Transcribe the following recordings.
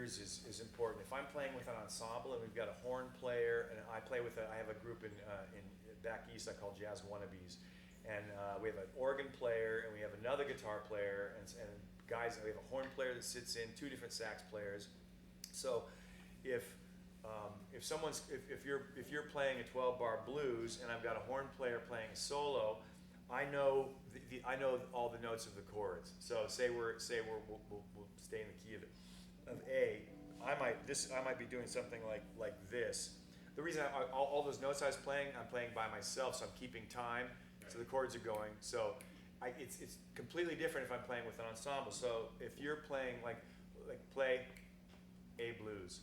ears is important. If I'm playing with an ensemble and we've got a horn player, and I have a group in back east I call Jazz Wannabes, and we have an organ player and we have another guitar player and guys, we have a horn player that sits in, two different sax players. So if you're playing a 12-bar blues and I've got a horn player playing a solo, I know I know all the notes of the chords. So say we'll stay in the key of A. I might be doing something like this. The reason all those notes I was playing, I'm playing by myself, so I'm keeping time. So the chords are going. So it's completely different if I'm playing with an ensemble. So if you're playing like play A blues.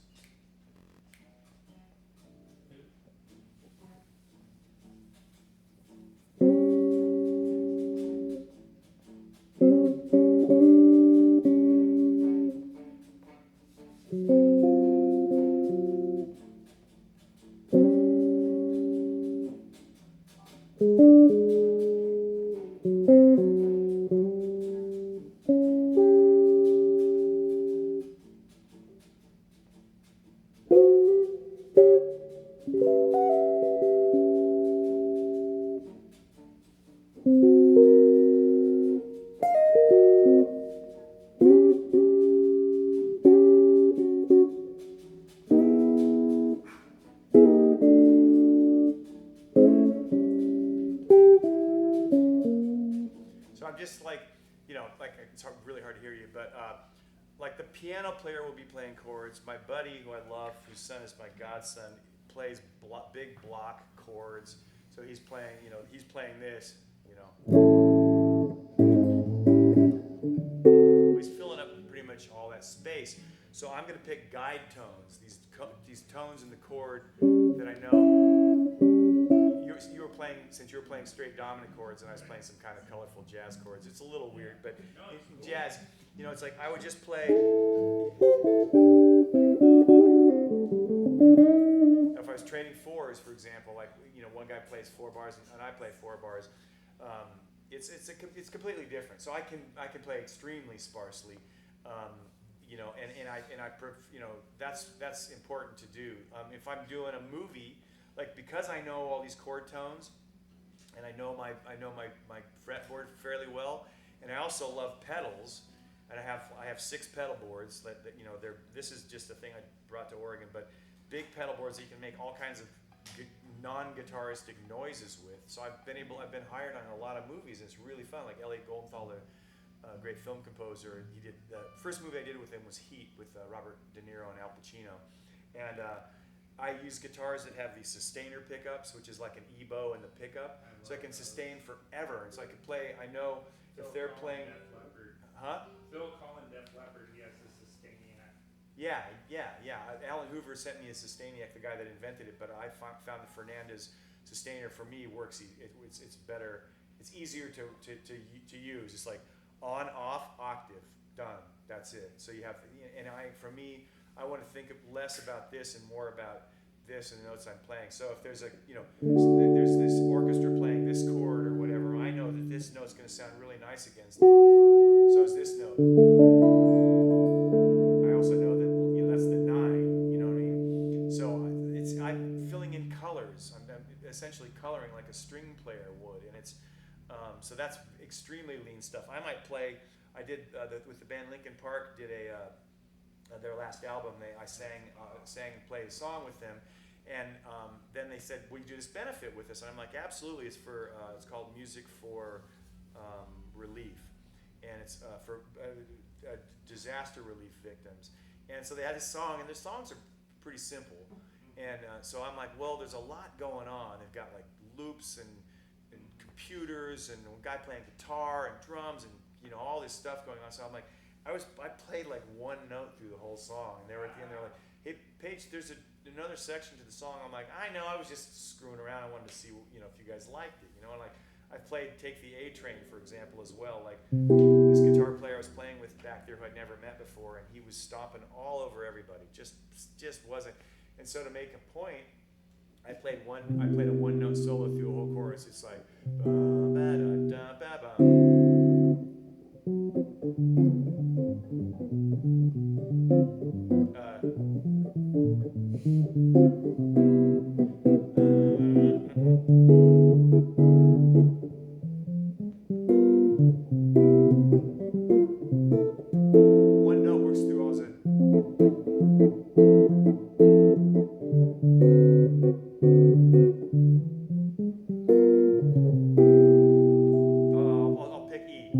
Just it's really hard to hear you, but like the piano player will be playing chords. My buddy, who I love, whose son is my godson, plays big block chords. So he's playing this, He's filling up pretty much all that space. So I'm going to pick guide tones, these tones in the chord that I know. You were playing, since you were playing straight dominant chords and I was playing some kind of colorful jazz chords. It's a little weird, but in jazz, it's like I would just play. If I was trading fours, for example, one guy plays 4 bars and I play 4 bars, it's completely different. So I can play extremely sparsely, that's important to do. If I'm doing a movie. Because I know all these chord tones, and I know my fretboard fairly well, and I also love pedals, and I have 6 pedal boards that this is just a thing I brought to Oregon, but big pedal boards that you can make all kinds of non-guitaristic noises with. So I've been hired on a lot of movies. And it's really fun. Like Elliot Goldenthal, a great film composer, he did the first movie I did with him was Heat with Robert De Niro and Al Pacino, and I use guitars that have these sustainer pickups, which is like an EBow in the pickup, so I can sustain forever. And so I can play. I know if they're playing. Phil Collin, Def Leppard, he has a Sustainiac. Yeah. Alan Hoover sent me a Sustainiac, the guy that invented it, but I found the Fernandez sustainer for me works. It's better. It's easier to use. It's like on, off, octave, done. That's it. So you have, and for me, I want to think less about this and more about this and the notes I'm playing. So if there's there's this orchestra playing this chord or whatever, I know that this note's going to sound really nice against it. So is this note. I also know that that's the 9. You know what I mean? So I'm filling in colors. I'm essentially coloring like a string player would, and it's so that's extremely lean stuff. I might play. I did with the band Linkin Park. Did their last album. I sang and played a song with them, and then they said, "Will you do this benefit with us?" And I'm like, "Absolutely." It's for it's called Music for Relief, and it's for disaster relief victims. And so they had this song, and their songs are pretty simple. And so I'm like, well, there's a lot going on. They've got like loops and computers and a guy playing guitar and drums and all this stuff going on. So I'm like, I played like one note through the whole song, and they were at the end. They're like, "Hey, Paige, there's another section to the song." I'm like, "I know, I was just screwing around. I wanted to see, if you guys liked it, And like, I played "Take the A Train" for example as well. Like this guitar player I was playing with back there who I'd never met before, and he was stomping all over everybody. Just wasn't. And so to make a point, I played a one-note solo through a whole chorus. It's like ba ba da da ba ba. One note works through all the. I'll pick E.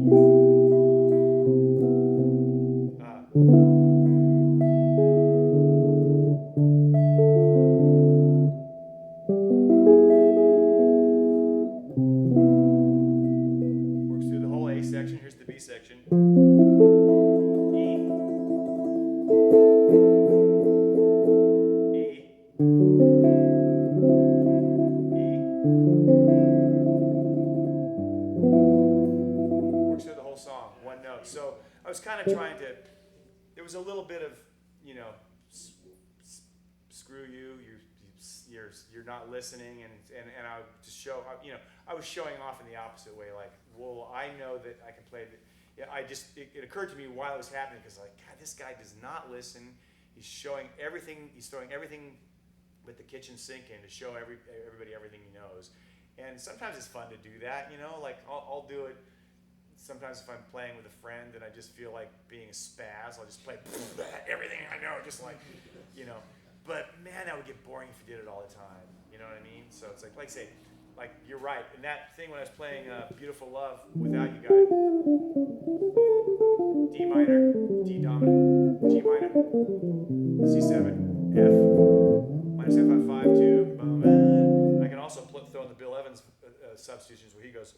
Works through the whole A section. Here's the B section. Works through the whole song, one note. So I was kind of trying to. There was a little bit of, screw you. You're not listening, and I would just show. I was showing off in the opposite way. Like, well, I know that I can play. It occurred to me while it was happening because God, this guy does not listen. He's showing everything. He's throwing everything with the kitchen sink in to show everybody everything he knows. And sometimes it's fun to do that, like I'll do it. Sometimes if I'm playing with a friend and I just feel like being a spaz, I'll just play everything I know, just like, But man, that would get boring if you did it all the time. You know what I mean? So it's like I say, like you're right. And that thing when I was playing Beautiful Love without you guys, D minor, D dominant, G minor, C7, F, minor 7 5 2, I can also throw in the Bill Evans substitutions where he goes.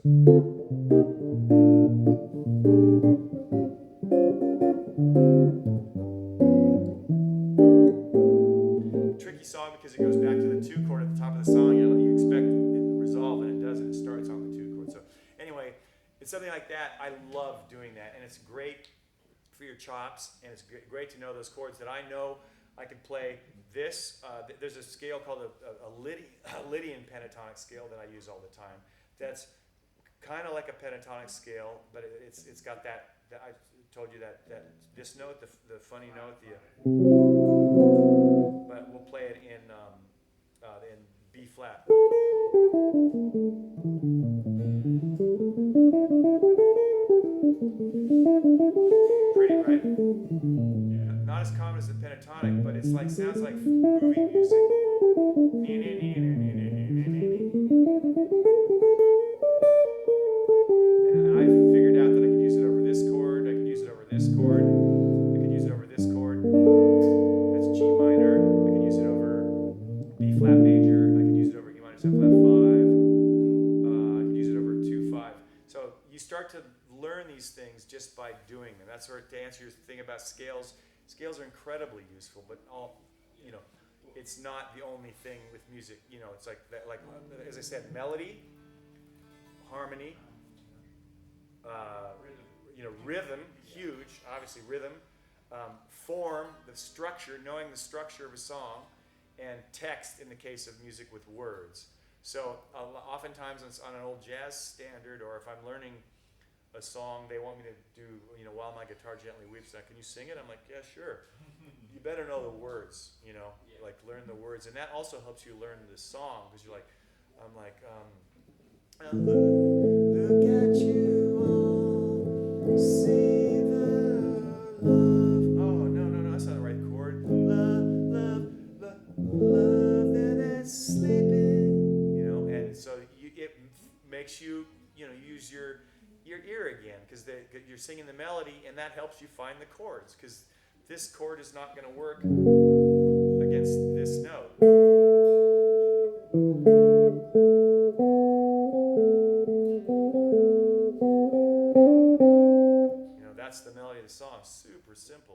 Tricky song because it goes back to the 2 chord at the top of the song. You expect it to resolve and it doesn't. It starts on the 2 chord. So anyway, it's something like that. I love doing that, and it's great for your chops, and it's great to know those chords that I know I can play. This there's a scale called a Lydian pentatonic scale that I use all the time. That's kind of like a pentatonic scale, but it's got that I told you that this note, the funny note, but we'll play it in B flat. Pretty, right? Yeah. Not as common as the pentatonic, but it's like sounds like movie music. And I figured out that I could use it over this chord, I could use it over this chord, I could use it over this chord. That's G minor. I could use it over B flat major. I could use it over E minor 7 flat 5. I could use it over 2 5. So you start to learn these things just by doing them. That's sort of to answer your thing about scales. Scales are incredibly useful, but it's not the only thing with music. It's like that. Like as I said, melody, harmony, rhythm, huge. Obviously, rhythm, form, the structure, knowing the structure of a song, and text in the case of music with words. So oftentimes on an old jazz standard, or if I'm learning a song, they want me to do, while my guitar gently weeps, can you sing it? I'm like, yeah, sure. You better know the words, like learn the words. And that also helps you learn the song, because you're like, I'm like, look at you all, see the love. Oh, no, that's not the right chord. Love that's sleeping. And so it makes you, use your ear again, because you're singing the melody, and that helps you find the chords, because this chord is not going to work against this note. That's the melody of the song. Super simple.